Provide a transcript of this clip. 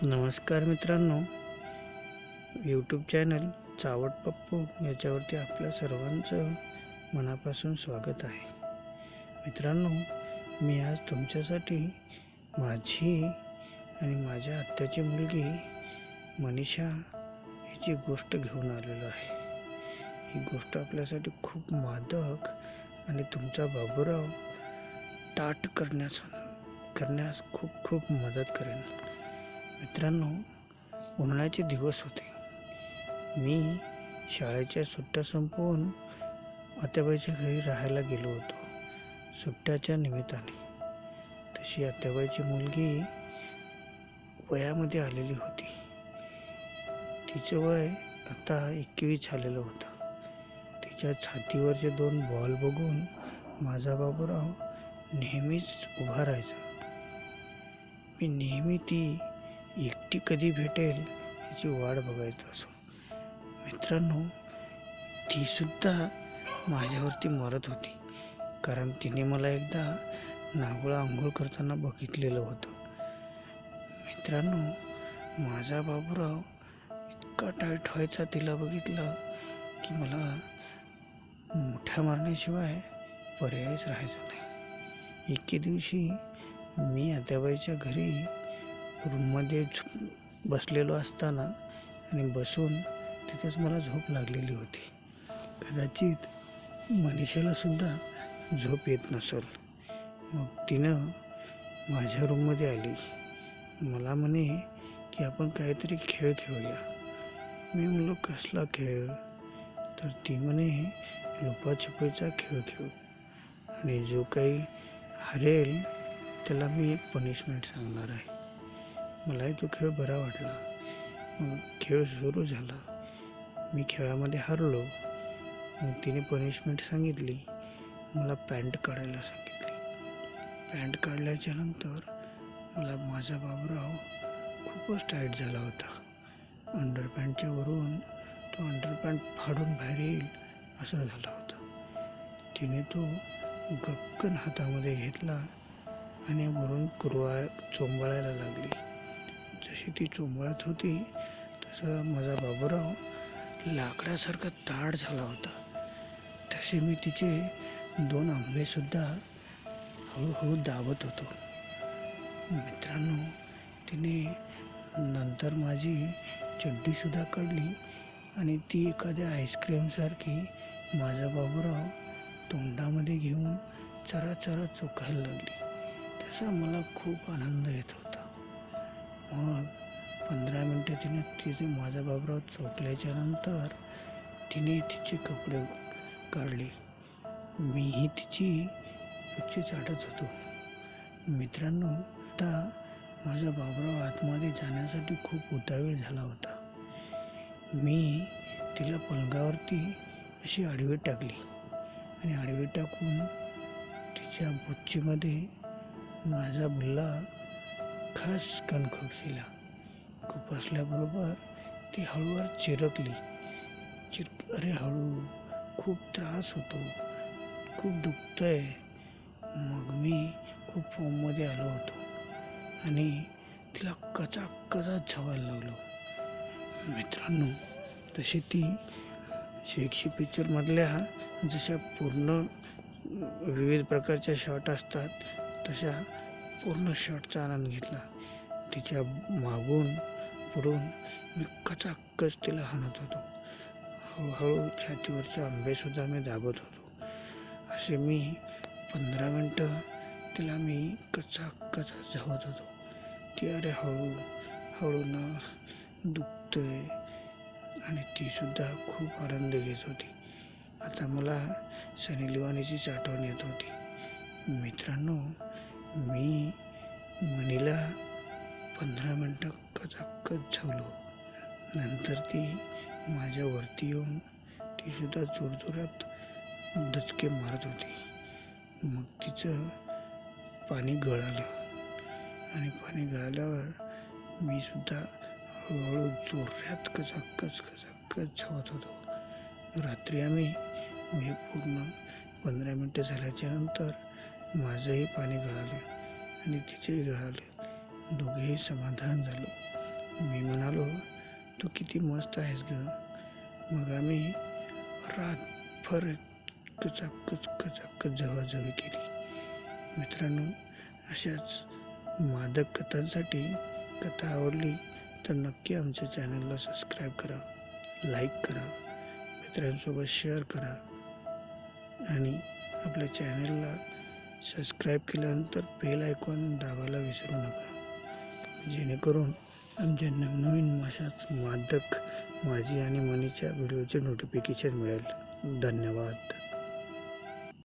नमस्कार मित्रांनो, YouTube channel चावट Pappu याच्यावरती आपल्या सर्वांचं मनापासून स्वागत आहे. मित्रांनो, मी आज तुमच्यासाठी माझी आणि माझ्या आत्याची मुलगी मनीषा हिची गोष्ट घेऊन आलेलो आहे. ही गोष्ट आपल्यासाठी खूप मादक आणि तुमचा बाबूराव ताठ करण्यास खूप खूप मदत करेन. मित्रांनो, उन्हाळ्याचे दिवस होते. मी शाळेच्या सुट्ट्या संपवून आत्याबाईच्या घरी राहायला गेलो होतो सुट्ट्याच्या निमित्ताने. तशी आत्याबाईची मुलगी वयामध्ये आलेली होती. तिचं वय आता 21 झालेलं होतं. तिच्या छातीवरचे 2 बॉल बघून माझा बाबूराव नेहमीच उभा राहायचा. मी नेहमी ती एकटी कधी भेटेल याची वाट बघायचो असो. मित्रांनो, ती सुद्धा माझ्यावरती मरत होती, कारण तिने मला एकदा नागोळा आंघोळ करताना बघितलेलं होतं. मित्रांनो, माझा बाबूराव इतका टाईट व्हायचा तिला बघितलं की मला मुठ्या मारण्याशिवाय पर्यायच राहायचा नाही. एके दिवशी मी आत्याबाईच्या घरी रूममध्ये बसलेलो असताना आणि बसून तिथेच मला झोप लागलेली होती. कदाचित मनीषाला सुद्धा झोप येत नसेल. मग तिनं माझ्या रूममध्ये आली. मला म्हणे की आपण काहीतरी खेळ खेळूया. मी म्हणलो, कसला खेळ? तर ती म्हणे, लुपाछुपीचा खेळ खेळू आणि जो काही हरेल त्याला मी एक पनिशमेंट सांगणार आहे. मलाही तो खेळ बरा वाटला. मग खेळ सुरू झाला. मी खेळामध्ये हरलो. मग तिने पनिशमेंट सांगितली. मला पॅन्ट काढायला सांगितली. पॅन्ट काढल्याच्या नंतर मला माझा बाबूराव खूपच टाईट झाला होता. अंडरपॅन्टच्या वरून तो अंडरपॅन्ट फाडून बाहेर येईल असं झालं होतं. तिने तो गपकन हातामध्ये घेतला आणि वरून चोंबाळायला लागली. जशी ती चोंबाळत होती तसा माझा बाबूराव लाकडासारखा ताठ झाला होता. तसे मी तिचे 2 आंबेसुद्धा हळूहळू दाबत होतो. मित्रांनो, तिने नंतर माझी चड्डीसुद्धा काढली आणि ती एखाद्या आईस्क्रीमसारखी माझा बाबूराव तोंडामध्ये घेऊन चरा चोखायला लागली. तसा मला खूप आनंद येत होता. मग 15 मिनटं तिने तिचे माझा बाबूराव चोखल्याच्या नंतर तिने तिचे कपडे काढले. मीही तिची पुच्छी चाटत होतो. मित्रांनो, आता माझा बाबूराव आतमध्ये जाण्यासाठी खूप उतावीळ झाला होता. मी तिला पलंगावरती अशी आडवी टाकली आणि आडवी टाकून तिच्या बुच्चीमध्ये माझा बुल्ला खास कणखोशीला खुपसल्याबरोबर ती हळूवार चिरकली. अरे हळू, खूप त्रास होतो, खूप दुखतंय. मग मी खूप फोममध्ये आलो होतो आणि तिला कचाकचाच झवायला लागलो. मित्रांनो, तशी ती शेक्सपी पिक्चरमधल्या जशा पूर्ण विविध प्रकारच्या शॉट असतात तशा पूर्ण शॉटचा आनंद घेतला. तिच्या मागून पुढून मी कचाकच तिला हाणत होतो. हळूहळू छातीवरचे आंबेसुद्धा मी दाबत होतो. असे मी 15 मिनटं तिला मी कचाकच धावत होतो. ती अरे हळू ना, दुखतंय, आणि तीसुद्धा खूप आनंद घेत होती. आता मला सनी लिओनीची आठवण येत होती. मित्रांनो, मी मनीला 15 मिनटं कचाकच झवलो. नंतर ती माझ्यावरती येऊन तीसुद्धा जोरजोरात दचके मारत होती. मग तिचं पाणी गळालं आणि पाणी गळाल्यावर मी सुद्धा हळूहळू जोरात कचाकच झवत होतो. रात्री आम्ही हे पूर्ण 15 मिनटं झाल्याच्या नंतर माझंही पाणी गळालं आणि तिचेही गळालं. दोघेही समाधान झालो. मी म्हणालो, तू किती मस्त आहेस ग. मग आम्ही रातभर कचाकच जवाजवी केली. मित्रांनो, अशाच मादक कथांसाठी कथा आवडली तर नक्की आमच्या चॅनलला सबस्क्राईब करा, लाईक करा, मित्रांसोबत शेअर करा आणि आपल्या चॅनलला सबस्क्राईब केल्यानंतर बेल आयकॉन दाबायला विसरू नका, जेणेकरून आमच्या नवनवीन अशाच मादक माझी आणि मनीच्या व्हिडिओचे नोटिफिकेशन मिळेल. धन्यवाद.